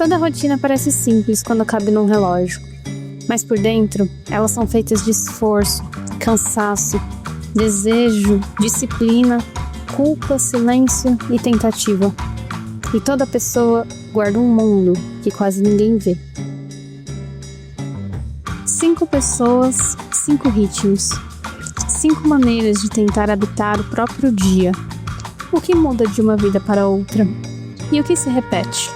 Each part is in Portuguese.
Toda rotina parece simples quando cabe num relógio, mas por dentro, elas são feitas de esforço, cansaço, desejo, disciplina, culpa, silêncio e tentativa. E toda pessoa guarda um mundo que quase ninguém vê. 5 pessoas, 5 ritmos. 5 maneiras de tentar habitar o próprio dia. O que muda de uma vida para outra? E o que se repete?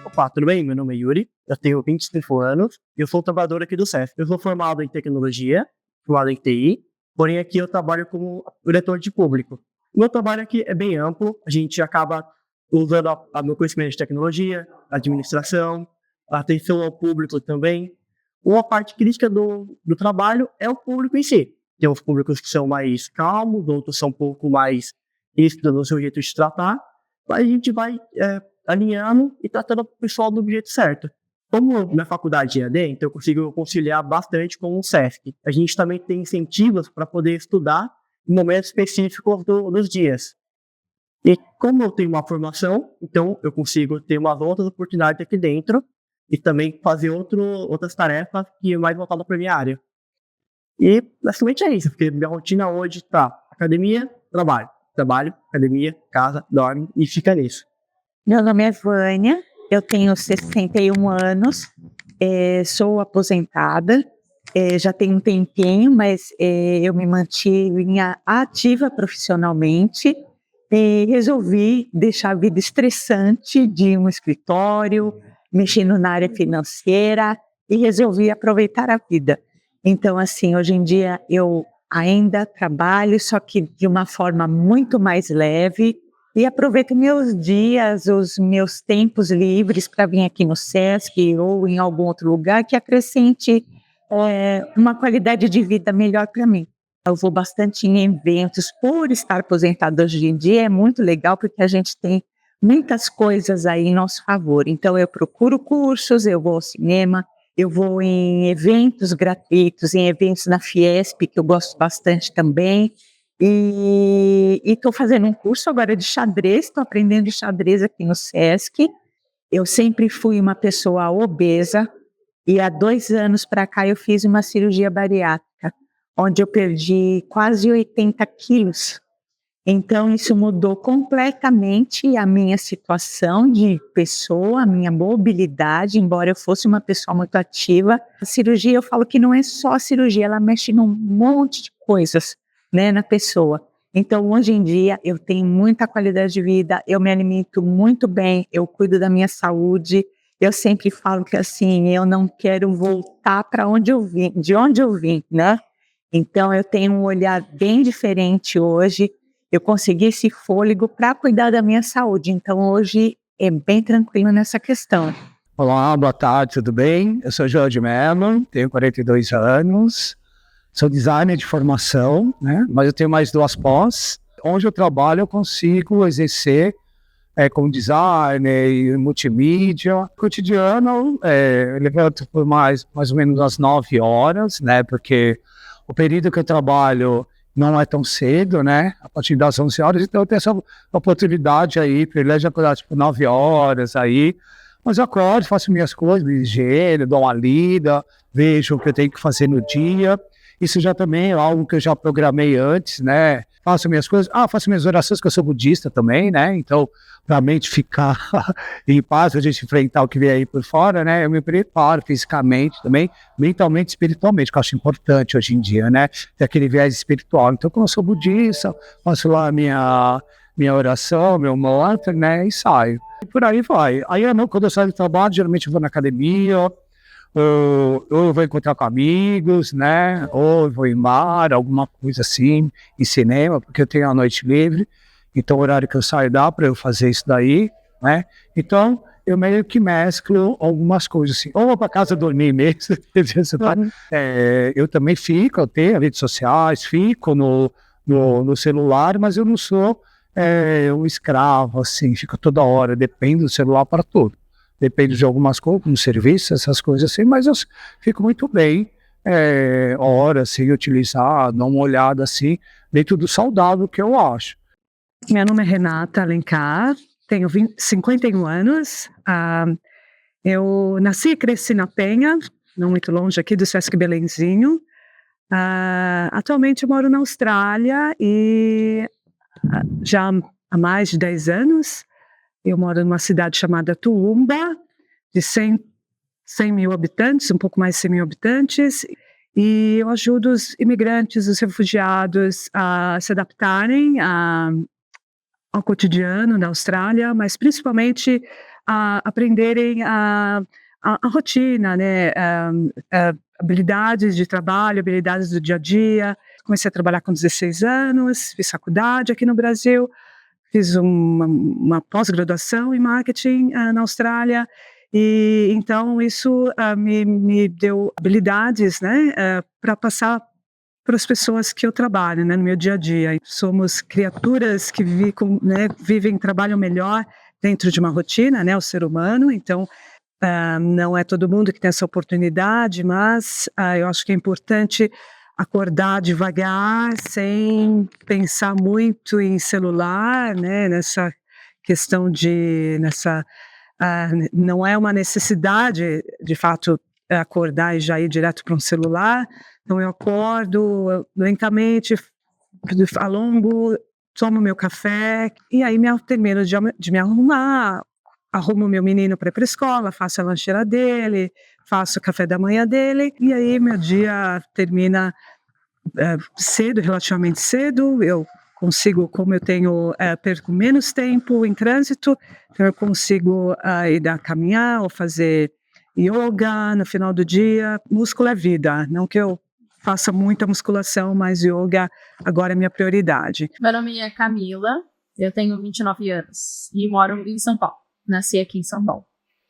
Opa, tudo bem? Meu nome é Yuri, eu tenho 25 anos e eu sou trabalhador aqui do SESC. Eu sou formado em tecnologia, formado em TI, porém aqui eu trabalho como diretor de público. O meu trabalho aqui é bem amplo, a gente acaba usando o meu conhecimento de tecnologia, administração, atenção ao público também. Uma parte crítica do trabalho é o público em si. Tem os públicos que são mais calmos, outros são um pouco mais ríspidos no seu jeito de tratar, mas a gente vai alinhando e tratando o pessoal do jeito certo. Como minha faculdade é EAD, então eu consigo conciliar bastante com o SESC. A gente também tem incentivos para poder estudar em momentos específicos dos dias. E como eu tenho uma formação, então eu consigo ter umas outras oportunidades aqui dentro e também fazer outras tarefas que é mais voltadas para a minha área. E basicamente é isso, porque minha rotina hoje está academia, trabalho, academia, casa, dorme e fica nisso. Meu nome é Vânia, eu tenho 61 anos, sou aposentada, já tem um tempinho, mas eu me mantive ativa profissionalmente e resolvi deixar a vida estressante de um escritório, mexendo na área financeira e resolvi aproveitar a vida. Então, assim, hoje em dia eu ainda trabalho, só que de uma forma muito mais leve, e aproveito meus dias, os meus tempos livres para vir aqui no SESC ou em algum outro lugar que acrescente uma qualidade de vida melhor para mim. Eu vou bastante em eventos, por estar aposentada hoje em dia, é muito legal porque a gente tem muitas coisas aí em nosso favor. Então eu procuro cursos, eu vou ao cinema, eu vou em eventos gratuitos, em eventos na Fiesp, que eu gosto bastante também. E estou fazendo um curso agora de xadrez, estou aprendendo xadrez aqui no SESC. Eu sempre fui uma pessoa obesa e há 2 anos para cá eu fiz uma cirurgia bariátrica, onde eu perdi quase 80 quilos. Então isso mudou completamente a minha situação de pessoa, a minha mobilidade, embora eu fosse uma pessoa muito ativa. A cirurgia, eu falo que não é só a cirurgia, ela mexe num monte de coisas, né, na pessoa. Então, hoje em dia, eu tenho muita qualidade de vida, eu me alimento muito bem, eu cuido da minha saúde. Eu sempre falo que, assim, eu não quero voltar para onde eu vim, de onde eu vim, né? Então, eu tenho um olhar bem diferente hoje. Eu consegui esse fôlego para cuidar da minha saúde. Então, hoje é bem tranquilo nessa questão. Olá, boa tarde, tudo bem? Eu sou Jorge Mello, tenho 42 anos. Sou designer de formação, né? Mas eu tenho mais 2 pós. Onde eu trabalho, eu consigo exercer como designer e multimídia. Cotidiano, eu levanto por mais ou menos às 9 horas, né? Porque o período que eu trabalho não é tão cedo, né? A partir das 11 horas, então eu tenho essa oportunidade aí, privilégio de acordar tipo 9 horas aí. Mas eu acordo, faço minhas coisas, me higiene, dou uma lida, vejo o que eu tenho que fazer no dia. Isso já também é algo que eu já programei antes, né? Faço minhas coisas, faço minhas orações, que eu sou budista também, né? Então, para a mente ficar em paz, a gente enfrentar o que vem aí por fora, né? Eu me preparo fisicamente também, mentalmente, espiritualmente, que eu acho importante hoje em dia, né? Ter aquele viés espiritual. Então, como eu sou budista, faço lá minha oração, meu mantra, né? E saio. E por aí vai. Aí, quando eu saio do trabalho, geralmente eu vou na academia, ou eu vou encontrar com amigos, né? Ou eu vou em bar, alguma coisa assim, em cinema, porque eu tenho a noite livre. Então, o horário que eu saio dá para eu fazer isso daí, né? Então, eu meio que mesclo algumas coisas assim. Ou vou para casa dormir mesmo. Eu também eu tenho redes sociais, fico no celular, mas eu não sou um escravo, assim, fico toda hora, dependo do celular para tudo. Depende de algumas coisas, como serviço, essas coisas assim, mas eu fico muito bem, horas sem utilizar, dar uma olhada assim, dentro do saudável que eu acho. Meu nome é Renata Alencar, tenho 51 anos. Eu nasci e cresci na Penha, não muito longe aqui do Sesc Belenzinho. Atualmente eu moro na Austrália e já há mais de 10 anos eu moro numa cidade chamada Toowoomba, de 100 mil habitantes, um pouco mais de 100 mil habitantes, e eu ajudo os imigrantes, os refugiados a se adaptarem ao cotidiano na Austrália, mas principalmente a aprenderem a rotina, né? Habilidades de trabalho, habilidades do dia a dia. Comecei a trabalhar com 16 anos, fiz faculdade aqui no Brasil, fiz uma pós-graduação em marketing na Austrália, e então isso me deu habilidades, né, para passar para as pessoas que eu trabalho, né, no meu dia a dia. Somos criaturas que vivem, trabalham melhor dentro de uma rotina, né, o ser humano. Então não é todo mundo que tem essa oportunidade, mas eu acho que é importante acordar devagar, sem pensar muito em celular, né, nessa questão não é uma necessidade, de fato, acordar e já ir direto para um celular. Então eu acordo lentamente, alongo, tomo meu café, e aí termino de me arrumar, arrumo meu menino para ir para a escola, faço a lancheira dele, faço o café da manhã dele, e aí meu dia termina cedo, relativamente cedo. Eu consigo, como eu perco menos tempo em trânsito, então eu consigo ir caminhar ou fazer yoga no final do dia. Músculo é vida, não que eu faça muita musculação, mas yoga agora é minha prioridade. Meu nome é Camila, eu tenho 29 anos e moro em São Paulo. Nasci aqui em São Paulo.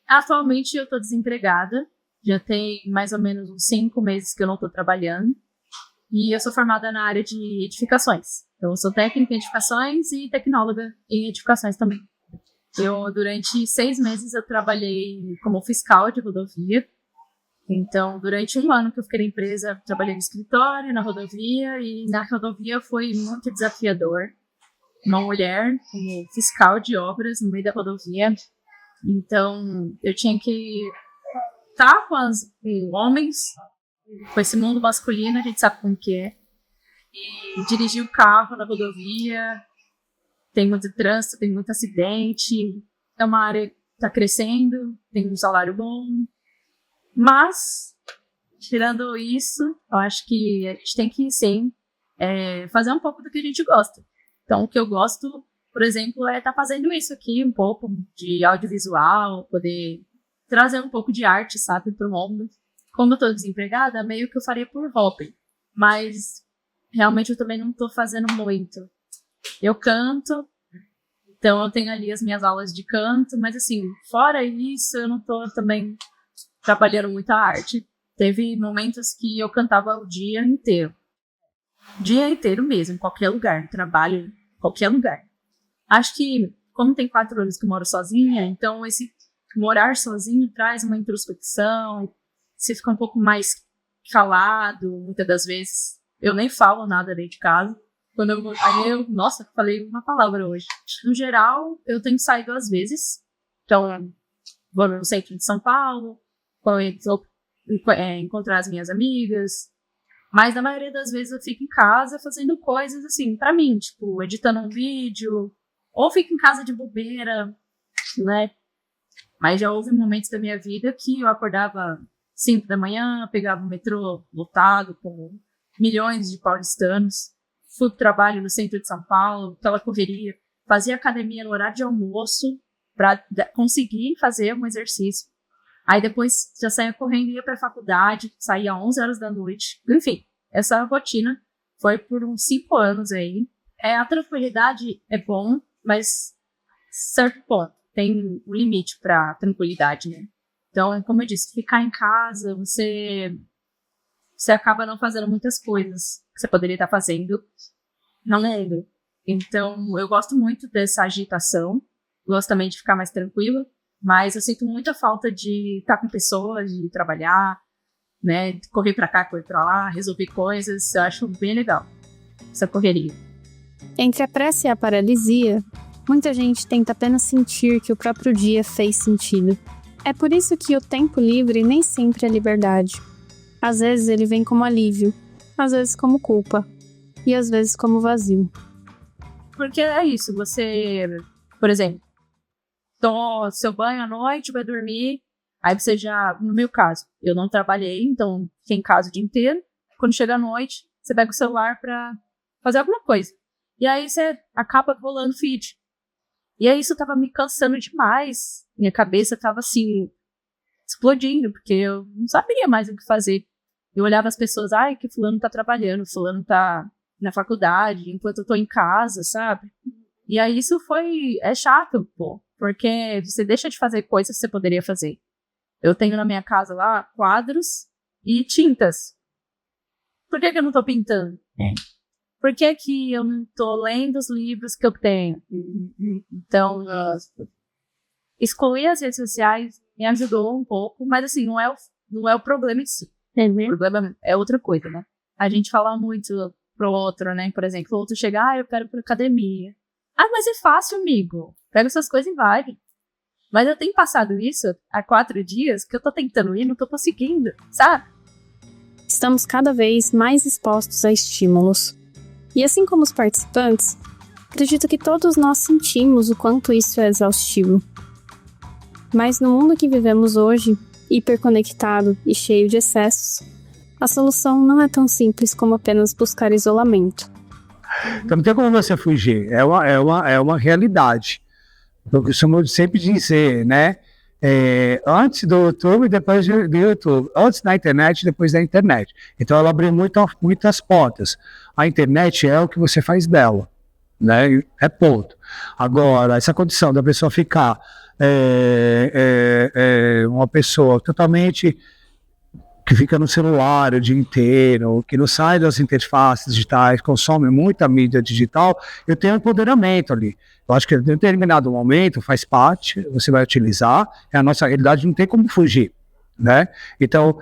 Atualmente eu estou desempregada, já tem mais ou menos uns 5 meses que eu não estou trabalhando, e eu sou formada na área de edificações. Então eu sou técnica em edificações e tecnóloga em edificações também. Durante 6 meses eu trabalhei como fiscal de rodovia. Então, durante 1 ano que eu fiquei na empresa, trabalhei no escritório, na rodovia, e na rodovia foi muito desafiador. Uma mulher como fiscal de obras no meio da rodovia. Então, eu tinha que estar com homens, com esse mundo masculino, a gente sabe como que é. E dirigir o carro na rodovia, tem muito trânsito, tem muito acidente. É uma área que está crescendo, tem um salário bom. Mas, tirando isso, eu acho que a gente tem que, sim, fazer um pouco do que a gente gosta. Então, o que eu gosto, por exemplo, é estar fazendo isso aqui, um pouco de audiovisual, poder trazer um pouco de arte, sabe, para o mundo. Como eu estou desempregada, meio que eu faria por hobby. Mas, realmente, eu também não estou fazendo muito. Eu canto, então eu tenho ali as minhas aulas de canto, mas, assim, fora isso, eu não estou também trabalhando muita arte. Teve momentos que eu cantava o dia inteiro. Dia inteiro mesmo, em qualquer lugar, no trabalho, em qualquer lugar. Acho que, como tem 4 anos que eu moro sozinha, então esse morar sozinho traz uma introspecção, você fica um pouco mais calado, muitas das vezes. Eu nem falo nada dentro de casa. Nossa, falei uma palavra hoje. No geral, eu tenho saído às vezes. Então, vou no centro de São Paulo, encontrar as minhas amigas. Mas na maioria das vezes eu fico em casa fazendo coisas assim, pra mim, tipo, editando um vídeo, ou fico em casa de bobeira, né? Mas já houve momentos da minha vida que eu acordava 5 da manhã, pegava o metrô lotado com milhões de paulistanos, fui pro trabalho no centro de São Paulo, aquela correria, fazia academia no horário de almoço pra conseguir fazer um exercício. Aí depois já saía correndo e ia pra faculdade, saía às 11 horas da noite. Enfim, essa rotina foi por uns 5 anos aí. A tranquilidade é bom, mas certo ponto, tem um limite pra tranquilidade, né? Então, como eu disse, ficar em casa, você acaba não fazendo muitas coisas que você poderia estar fazendo, não lembro. Então, eu gosto muito dessa agitação, gosto também de ficar mais tranquila. Mas eu sinto muita falta de estar com pessoas, de trabalhar, né? Correr pra cá, correr pra lá, resolver coisas. Eu acho bem legal essa correria. Entre a pressa e a paralisia, Muita gente tenta apenas sentir que o próprio dia fez sentido. É por isso que o tempo livre nem sempre é liberdade. Às vezes ele vem como alívio, às vezes como culpa, e às vezes como vazio. Porque é isso, você, por exemplo, toma seu banho à noite, vai dormir, aí você já, no meu caso, eu não trabalhei, então fiquei em casa o dia inteiro. Quando chega à noite, você pega o celular pra fazer alguma coisa. E aí você acaba rolando feed. E aí isso tava me cansando demais. Minha cabeça tava assim, explodindo, porque eu não sabia mais o que fazer. Eu olhava as pessoas, ai, que fulano tá trabalhando, fulano tá na faculdade, enquanto eu tô em casa, sabe? E aí isso é chato, pô, porque você deixa de fazer coisas que você poderia fazer. Eu tenho na minha casa lá quadros e tintas. Por que eu não tô pintando? Por que eu não tô lendo os livros que eu tenho? Então, excluir as redes sociais me ajudou um pouco, mas assim, não é o problema em si. O problema é outra coisa, né? A gente fala muito pro outro, né? Por exemplo, o outro chega, eu quero ir pra academia. Ah, mas é fácil, amigo. Pega essas coisas e vai. Mas eu tenho passado isso há 4 dias que eu tô tentando ir, não tô conseguindo, sabe? Estamos cada vez mais expostos a estímulos. E assim como os participantes, acredito que todos nós sentimos o quanto isso é exaustivo. Mas no mundo que vivemos hoje, hiperconectado e cheio de excessos, a solução não é tão simples como apenas buscar isolamento. Então não tem como você fugir, é uma realidade. Eu costumo sempre dizer, né? Antes do YouTube e depois do YouTube. Antes da internet e depois da internet. Então ela abriu muitas portas. A internet é o que você faz dela, né? É ponto. Agora, essa condição da pessoa ficar uma pessoa totalmente que fica no celular o dia inteiro, que não sai das interfaces digitais, consome muita mídia digital, eu tenho empoderamento ali. Eu acho que em determinado momento faz parte, você vai utilizar, é a nossa realidade, não tem como fugir, né? Então,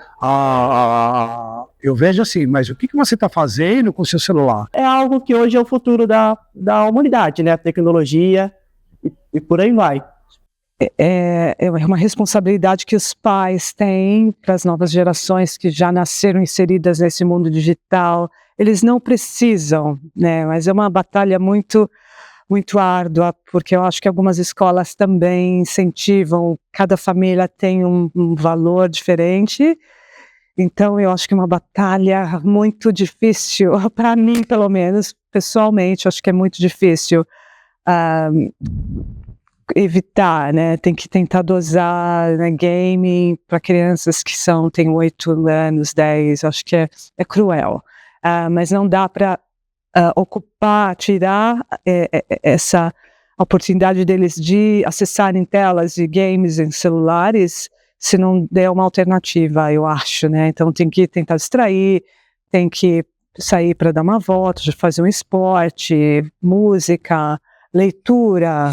eu vejo assim, mas o que você está fazendo com o seu celular? É algo que hoje é o futuro da humanidade, né? A tecnologia e por aí vai. É uma responsabilidade que os pais têm para as novas gerações que já nasceram inseridas nesse mundo digital. Eles não precisam, né? Mas é uma batalha muito, muito árdua, porque eu acho que algumas escolas também incentivam, cada família tem um valor diferente. Então eu acho que é uma batalha muito difícil, para mim pelo menos, pessoalmente, eu acho que é muito difícil evitar, né? Tem que tentar dosar, né, gaming para crianças que têm 8 anos, 10, acho que é cruel. Mas não dá para tirar essa oportunidade deles de acessarem telas de games em celulares se não der uma alternativa, eu acho, né? Então tem que tentar distrair, tem que sair para dar uma volta, fazer um esporte, música, leitura.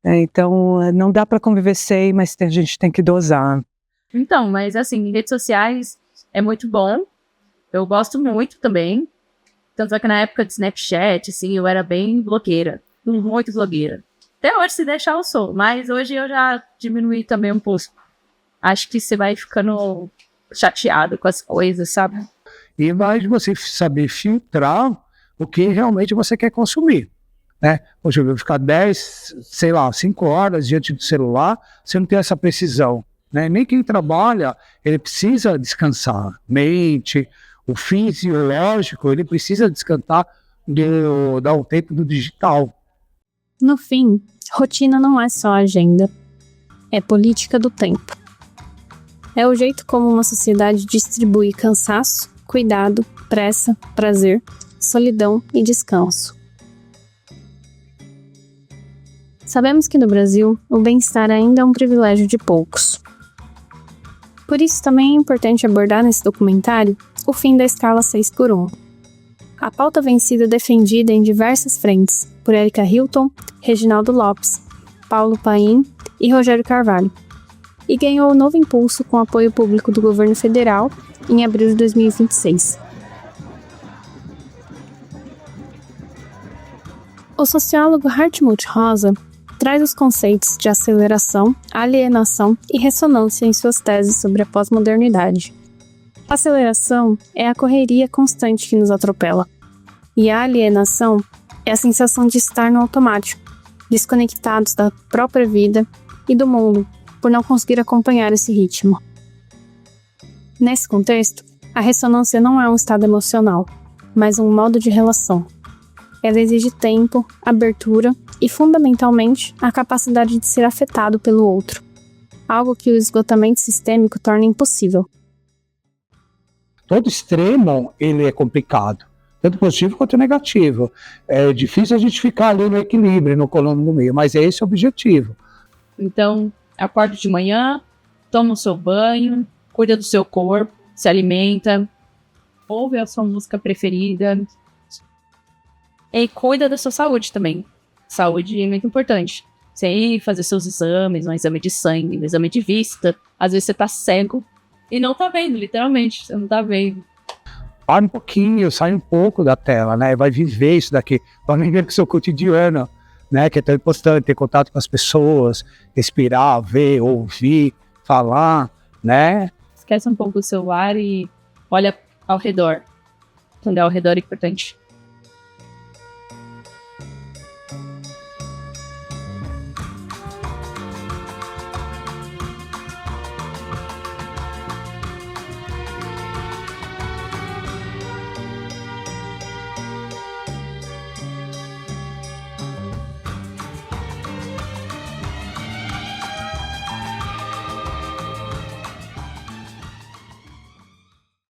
Então, não dá para conviver sem, mas a gente tem que dosar. Então, mas assim, redes sociais é muito bom. Eu gosto muito também. Tanto é que na época de Snapchat, assim, eu era bem blogueira. Muito blogueira. Até hoje, se deixar, eu sou. Mas hoje eu já diminuí também um pouco. Acho que você vai ficando chateado com as coisas, sabe? E mais você saber filtrar o que realmente você quer consumir. Né? Poxa, eu vou ficar 5 horas diante do celular, você não tem essa precisão, né? Nem quem trabalha, ele precisa descansar, mente, o fisiológico, ele precisa descansar, dar um tempo do digital. No fim, rotina não é só agenda, é política do tempo. É o jeito como uma sociedade distribui cansaço, cuidado, pressa, prazer, solidão e descanso. Sabemos que no Brasil, o bem-estar ainda é um privilégio de poucos. Por isso também é importante abordar nesse documentário o fim da escala 6x1. A pauta vem sendo defendida em diversas frentes por Érica Hilton, Reginaldo Lopes, Paulo Paim e Rogério Carvalho, e ganhou novo impulso com apoio público do governo federal em abril de 2026. O sociólogo Hartmut Rosa traz os conceitos de aceleração, alienação e ressonância em suas teses sobre a pós-modernidade. A aceleração é a correria constante que nos atropela, e a alienação é a sensação de estar no automático, desconectados da própria vida e do mundo, por não conseguir acompanhar esse ritmo. Nesse contexto, a ressonância não é um estado emocional, mas um modo de relação. Ela exige tempo, abertura e, fundamentalmente, a capacidade de ser afetado pelo outro, algo que o esgotamento sistêmico torna impossível. Todo extremo, ele é complicado, tanto positivo quanto negativo. É difícil a gente ficar ali no equilíbrio, no coluna no meio, mas é esse o objetivo. Então, acorda de manhã, toma o seu banho, cuida do seu corpo, se alimenta, ouve a sua música preferida e cuida da sua saúde também. Saúde é muito importante. Você ir fazer seus exames, um exame de sangue, um exame de vista, às vezes você tá cego e não tá vendo, literalmente, você não tá vendo. Para um pouquinho, sai um pouco da tela, né? Vai viver isso daqui, vai viver com o seu cotidiano, né? Que é tão importante ter contato com as pessoas, respirar, ver, ouvir, falar, né? Esquece um pouco do celular e olha ao redor. Entendeu? Ao redor é importante.